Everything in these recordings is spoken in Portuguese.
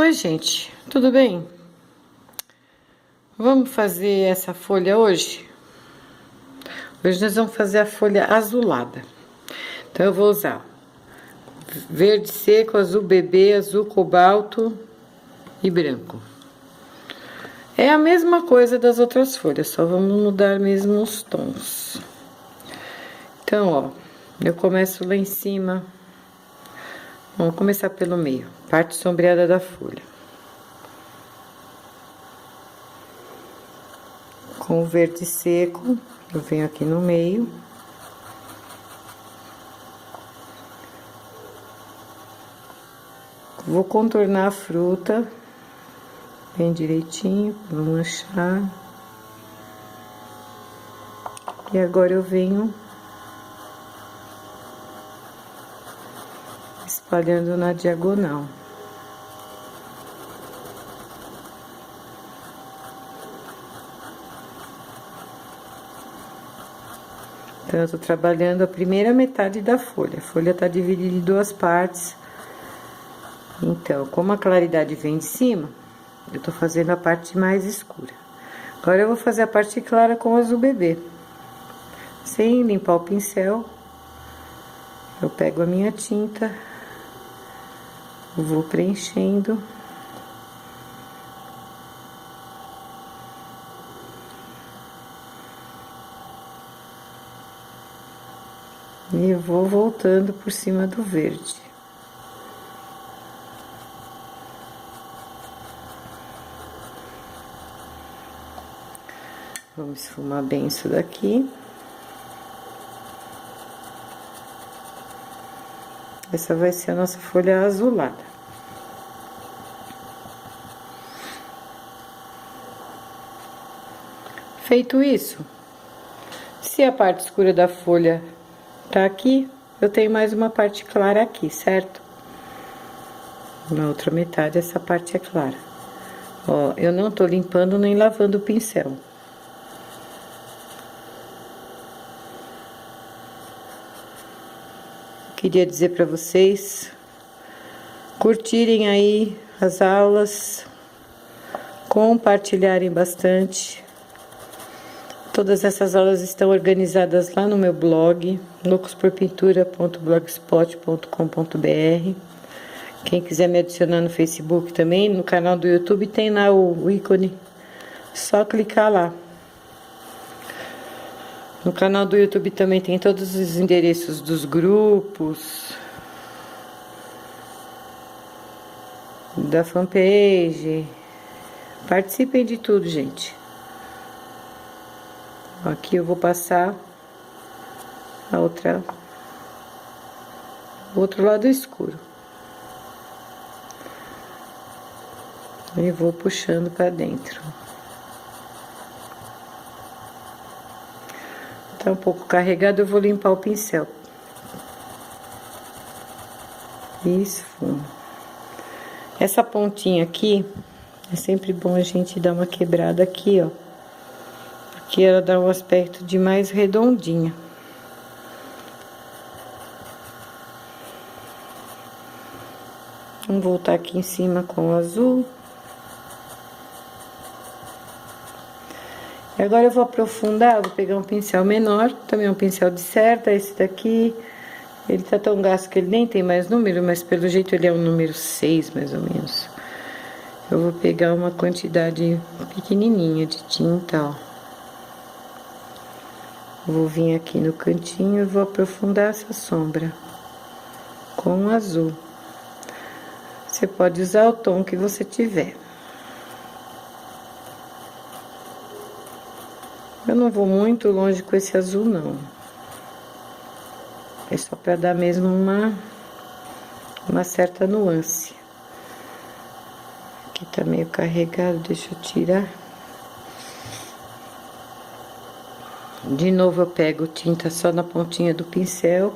Oi, gente, tudo bem? Vamos fazer essa folha hoje? Hoje nós vamos fazer a folha azulada. Então, eu vou usar verde seco, azul bebê, azul cobalto e branco. É a mesma coisa das outras folhas, só vamos mudar mesmo os tons. Então, ó, eu começo lá em cima. Vamos começar pelo meio, parte sombreada da folha. Com o verde seco, eu venho aqui no meio. Vou contornar a fruta bem direitinho, pra não manchar. E agora eu venho espalhando na diagonal. Então, eu tô trabalhando a primeira metade da folha. A folha tá dividida em duas partes. Então, como a claridade vem de cima, eu tô fazendo a parte mais escura. Agora, eu vou fazer a parte clara com azul bebê. Sem limpar o pincel, eu pego a minha tinta, vou preenchendo. E eu vou voltando por cima do verde. Vamos esfumar bem isso daqui. Essa vai ser a nossa folha azulada. Feito isso, se a parte escura da folha tá aqui, eu tenho mais uma parte clara aqui, certo? Na outra metade, essa parte é clara. Ó, eu não tô limpando nem lavando o pincel. Queria dizer para vocês curtirem aí as aulas, compartilharem bastante. Todas essas aulas estão organizadas lá no meu blog, loucosporpintura.blogspot.com.br. Quem quiser me adicionar no Facebook também, no canal do YouTube tem lá o ícone, só clicar lá. No canal do YouTube também tem todos os endereços dos grupos, da fanpage. Participem de tudo, gente. Aqui eu vou passar a o outro lado escuro. E vou puxando para dentro. Tá um pouco carregado, eu vou limpar o pincel. E esfumo. Essa pontinha aqui, é sempre bom a gente dar uma quebrada aqui, ó. Porque ela dá um aspecto de mais redondinha. Vamos voltar aqui em cima com o azul. E agora eu vou aprofundar, vou pegar um pincel menor, também um pincel de cerda, esse daqui. Ele tá tão gasto que ele nem tem mais número, mas pelo jeito ele é um número 6, mais ou menos. Eu vou pegar uma quantidade pequenininha de tinta, ó. Vou vir aqui no cantinho e vou aprofundar essa sombra com o azul. Você pode usar o tom que você tiver. Eu não vou muito longe com esse azul, não. É só para dar mesmo uma certa nuance. Aqui tá meio carregado, deixa eu tirar. De novo eu pego tinta só na pontinha do pincel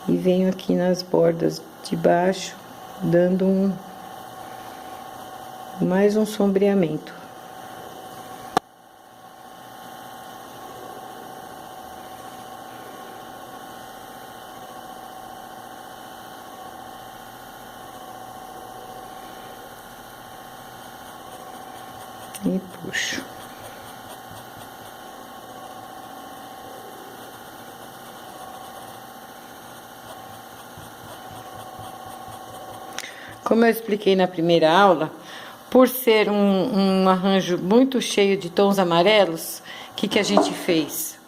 e venho aqui nas bordas de baixo, dando mais um sombreamento. E puxo. Como eu expliquei na primeira aula, por ser um arranjo muito cheio de tons amarelos, o que a gente fez?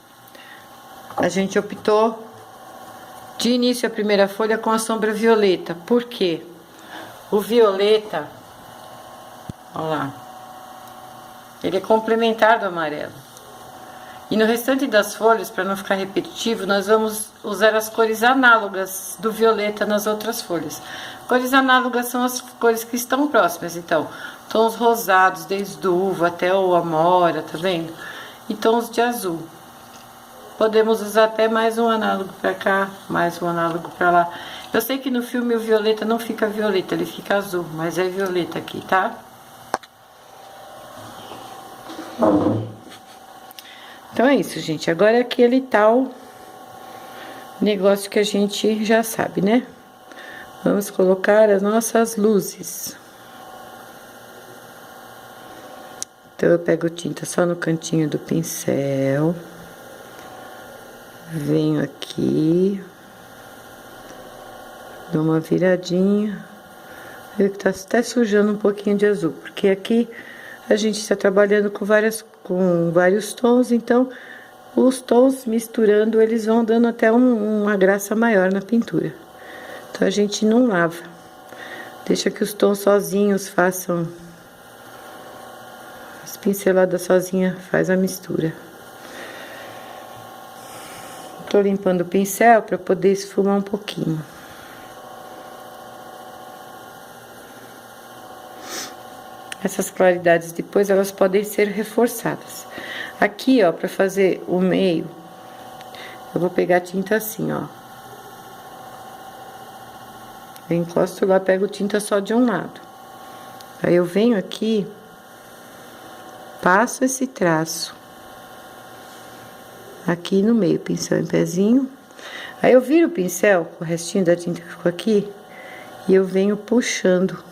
A gente optou de início a primeira folha com a sombra violeta. Por quê? O violeta, olha lá, ele é complementar do amarelo. E no restante das folhas, para não ficar repetitivo, nós vamos usar as cores análogas do violeta nas outras folhas. Cores análogas são as cores que estão próximas, então, tons rosados, desde o uva até o amora, tá vendo? E tons de azul. Podemos usar até mais um análogo para cá, mais um análogo para lá. Eu sei que no filme o violeta não fica violeta, ele fica azul, mas é violeta aqui, tá? Então é isso, gente. Agora é aquele tal negócio que a gente já sabe, né? Vamos colocar as nossas luzes. Então eu pego tinta só no cantinho do pincel. Venho aqui. Dou uma viradinha. Vê que tá até sujando um pouquinho de azul, porque aqui a gente está trabalhando com vários tons, então os tons misturando, eles vão dando até uma graça maior na pintura. Então a gente não lava, deixa que os tons sozinhos façam, as pinceladas sozinha faz a mistura. Tô limpando o pincel para poder esfumar um pouquinho. Essas claridades depois elas podem ser reforçadas. Aqui, ó, para fazer o meio, eu vou pegar a tinta assim, ó. Eu encosto lá, pego tinta só de um lado. Aí eu venho aqui, passo esse traço aqui no meio, pincel em pezinho. Aí eu viro o pincel, o restinho da tinta que ficou aqui, e eu venho puxando.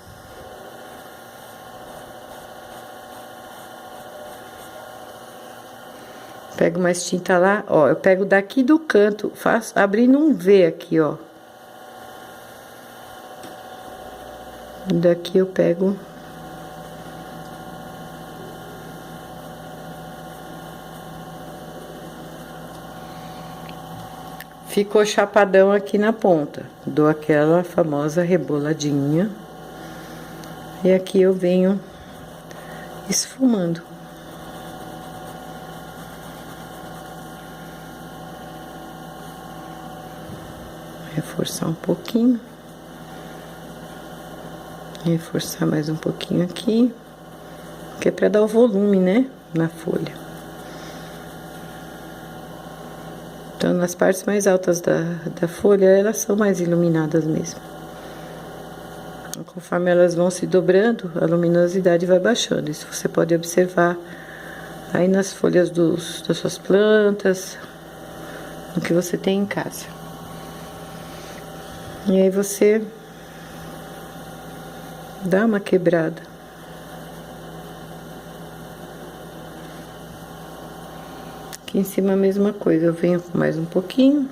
Pego mais tinta lá, ó, eu pego daqui do canto, faço, abrindo um V aqui, ó. Daqui eu pego. Ficou chapadão aqui na ponta. Dou aquela famosa reboladinha. E aqui eu venho esfumando. Reforçar um pouquinho. Reforçar mais um pouquinho aqui. Que é pra dar o volume, né? Na folha. Então, nas partes mais altas da folha, elas são mais iluminadas mesmo. Conforme elas vão se dobrando, a luminosidade vai baixando. Isso você pode observar aí nas folhas das suas plantas, no que você tem em casa. E aí você dá uma quebrada. Aqui em cima a mesma coisa, eu venho com mais um pouquinho.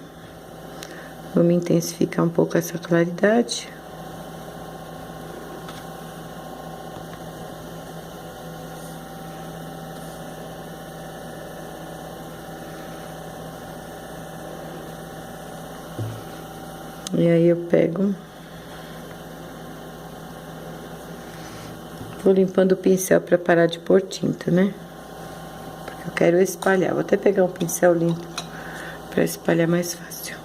Vamos intensificar um pouco essa claridade. E aí eu pego, vou limpando o pincel para parar de pôr tinta, né? Porque eu quero espalhar. Vou até pegar um pincel limpo para espalhar mais fácil.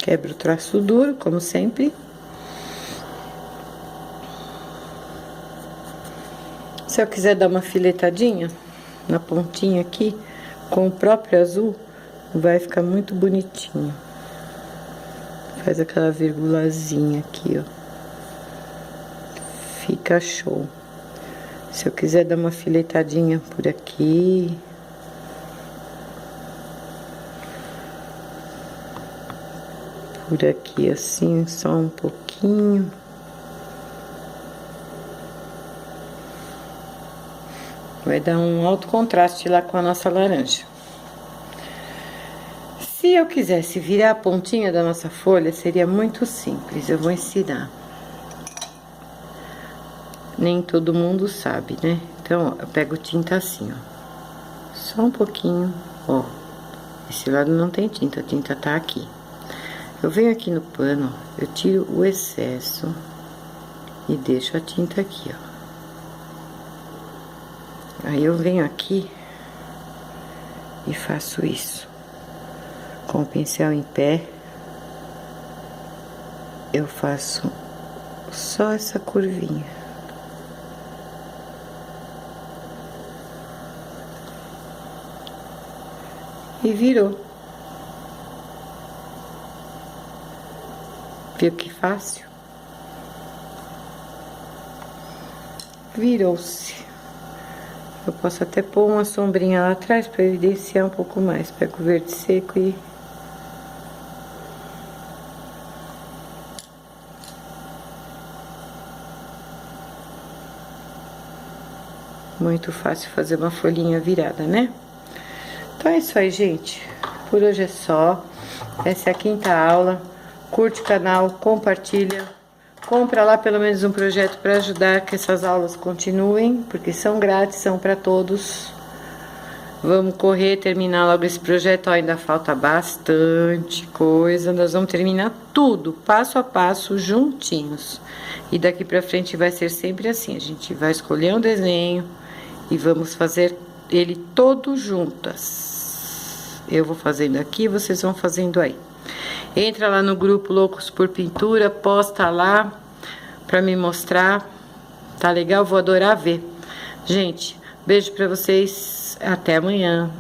Quebro o traço duro, como sempre. Se eu quiser dar uma filetadinha na pontinha aqui, com o próprio azul, vai ficar muito bonitinho. Faz aquela virgulazinha aqui, ó. Fica show. Se eu quiser dar uma filetadinha por aqui. Por aqui assim, só um pouquinho. Vai dar um alto contraste lá com a nossa laranja. Se eu quisesse virar a pontinha da nossa folha, seria muito simples. Eu vou ensinar. Nem todo mundo sabe, né? Então, ó, eu pego tinta assim, ó. Só um pouquinho, ó. Esse lado não tem tinta, a tinta tá aqui. Eu venho aqui no pano, ó, eu tiro o excesso e deixo a tinta aqui, ó. Aí eu venho aqui e faço isso. Com o pincel em pé, eu faço só essa curvinha. E virou. Viu que fácil? Virou-se. Eu posso até pôr uma sombrinha lá atrás para evidenciar um pouco mais. Pego o verde seco e... Muito fácil fazer uma folhinha virada, né? Então é isso aí, gente. Por hoje é só. Essa é a 5ª aula. Curte o canal, compartilha. Compra lá pelo menos um projeto para ajudar que essas aulas continuem, porque são grátis, são para todos. Vamos correr, terminar logo esse projeto. Ó, ainda falta bastante coisa. Nós vamos terminar tudo, passo a passo, juntinhos. E daqui pra frente vai ser sempre assim. A gente vai escolher um desenho e vamos fazer ele todo juntas. Eu vou fazendo aqui, vocês vão fazendo aí. Entra lá no grupo Loucos por Pintura, posta lá pra me mostrar. Tá legal? Vou adorar ver. Gente, beijo pra vocês. Até amanhã.